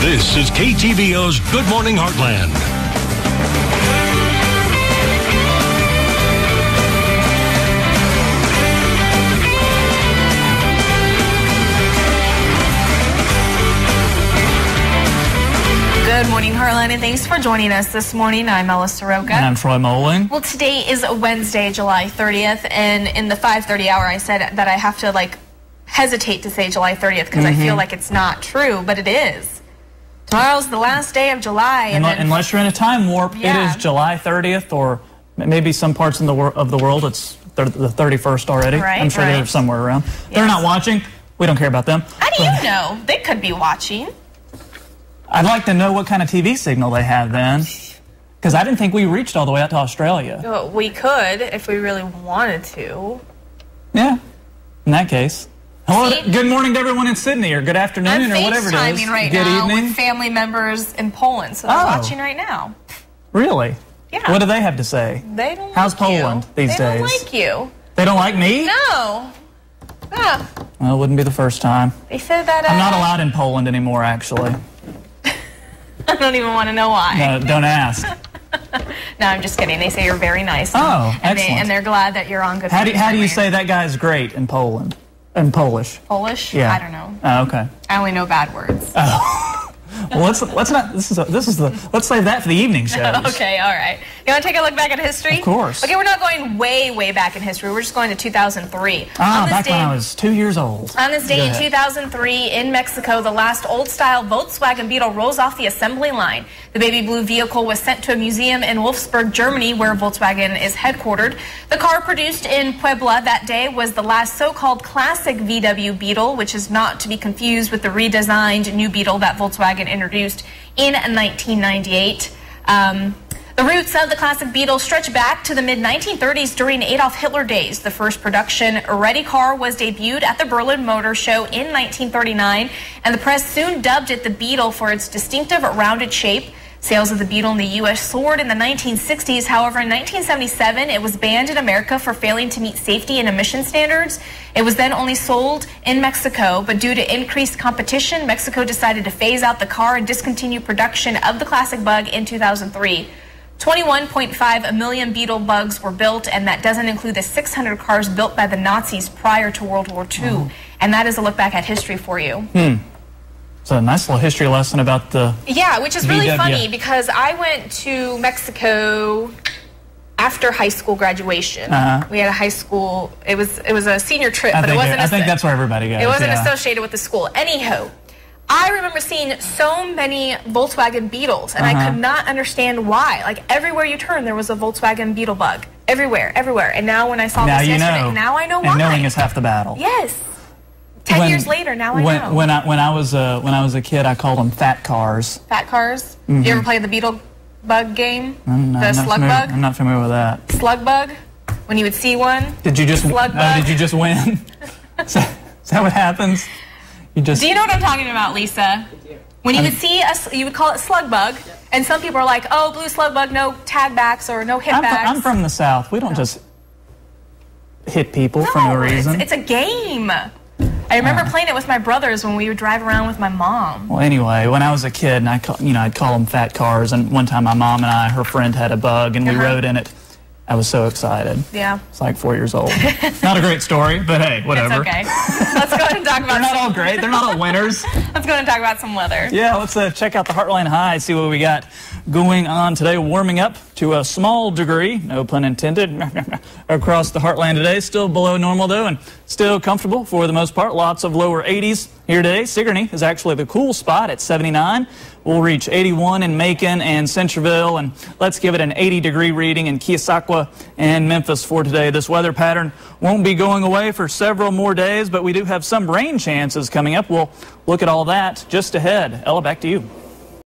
This is KTVO's Good Morning Heartland. Good morning, Heartland, and thanks for joining us this morning. I'm Ella Soroka. And I'm Troy Moling. Well, today is Wednesday, July 30th, and in the 5:30 hour, I said that I have to, hesitate to say July 30th because I feel like it's not true, but it is. Tomorrow's the last day of July. Unless you're in a time warp, Yeah. It is July 30th, or maybe some parts of the world, it's the 31st already. Right, I'm sure right. they're somewhere around. Yes. They're not watching. We don't care about them. How do you know? They could be watching. I'd like to know what kind of TV signal they have then, because I didn't think we reached all the way out to Australia. Well, we could if we really wanted to. Yeah, in that case. Hello, See? good morning to everyone in Sydney, or good afternoon, I'm or whatever it is. FaceTiming right good now evening. with family members in Poland, so they're watching right now. Really? Yeah. What do they have to say? They don't How's like Poland you. these They days? don't like you. They don't like me? No. Yeah. Well, it wouldn't be the first time. They said that I'm not allowed in Poland anymore, actually. I don't even want to know why. No, don't ask. No, I'm just kidding. They say you're very nice. Oh, and excellent. they're glad that you're on good How do you terms. say that guy's great in Poland? In Polish? Polish? Yeah. I don't know. Oh, okay. I only know bad words. Well, let's not. Let's save that for the evening shows. Okay, all right. You want to take a look back at history? Of course. Okay, we're not going way back in history. We're just going to 2003. Back when I was 2 years old. On this day Go in ahead. 2003 in Mexico, the last old-style Volkswagen Beetle rolls off the assembly line. The baby blue vehicle was sent to a museum in Wolfsburg, Germany, where Volkswagen is headquartered. The car produced in Puebla that day was the last so-called classic VW Beetle, which is not to be confused with the redesigned new Beetle that Volkswagen introduced in 1998. The roots of the classic Beetle stretch back to the mid-1930s during Adolf Hitler days. The first production-ready car was debuted at the Berlin Motor Show in 1939, and the press soon dubbed it the Beetle for its distinctive rounded shape. Sales of the Beetle in the U.S. soared in the 1960s. However, in 1977, it was banned in America for failing to meet safety and emission standards. It was then only sold in Mexico, but due to increased competition, Mexico decided to phase out the car and discontinue production of the classic Bug in 2003. 21.5 million Beetle Bugs were built, and that doesn't include the 600 cars built by the Nazis prior to World War II. And that is a look back at history for you. It's a nice little history lesson about the Yeah, which is really VW. funny because I went to Mexico after high school graduation. We had a high school. It was a senior trip, but it wasn't. I think that's where everybody goes. It wasn't yeah. associated with the school. Anyhow, I remember seeing so many Volkswagen Beetles, and I could not understand why. Like everywhere you turn, there was a Volkswagen Beetle Bug. Everywhere. And now when I saw Now this you yesterday, know. now I know why. And knowing is half the battle. Yes. 10 years later, now I know. When I was a kid, I called them fat cars. Fat cars. You ever play the Beetle Bug game? The Slug Bug? I'm not familiar with that. Slug Bug? When you would see one? Did you just Slug bug? Did you just win? Is that what happens? You just. Do you know what I'm talking about, Lisa? When you would see you would call it Slug Bug, and some people are like, "Oh, blue Slug Bug, no tag backs or no hit backs." I'm from the South. We don't just hit people for no reason. It's a game. I remember playing it with my brothers when we would drive around with my mom. Well, anyway, when I was a kid, and I'd call them fat cars, and one time my mom and her friend had a Bug, and we rode in it. I was so excited. Yeah. It's like 4 years old. Not a great story, but hey, whatever. It's okay. Let's go ahead and talk about They're not all great. They're not all winners. Let's go ahead and talk about some weather. Yeah, let's check out the Heartland High, see what we got going on today. Warming up to a small degree, no pun intended, across the Heartland today. Still below normal, though, and still comfortable for the most part. Lots of lower 80s here today. Sigourney is actually the cool spot at 79. We'll reach 81 in Macon and Centerville, and let's give it an 80-degree reading in Keosauqua and Memphis for today. This weather pattern won't be going away for several more days, but we do have some rain chances coming up. We'll look at all that just ahead. Ella, back to you.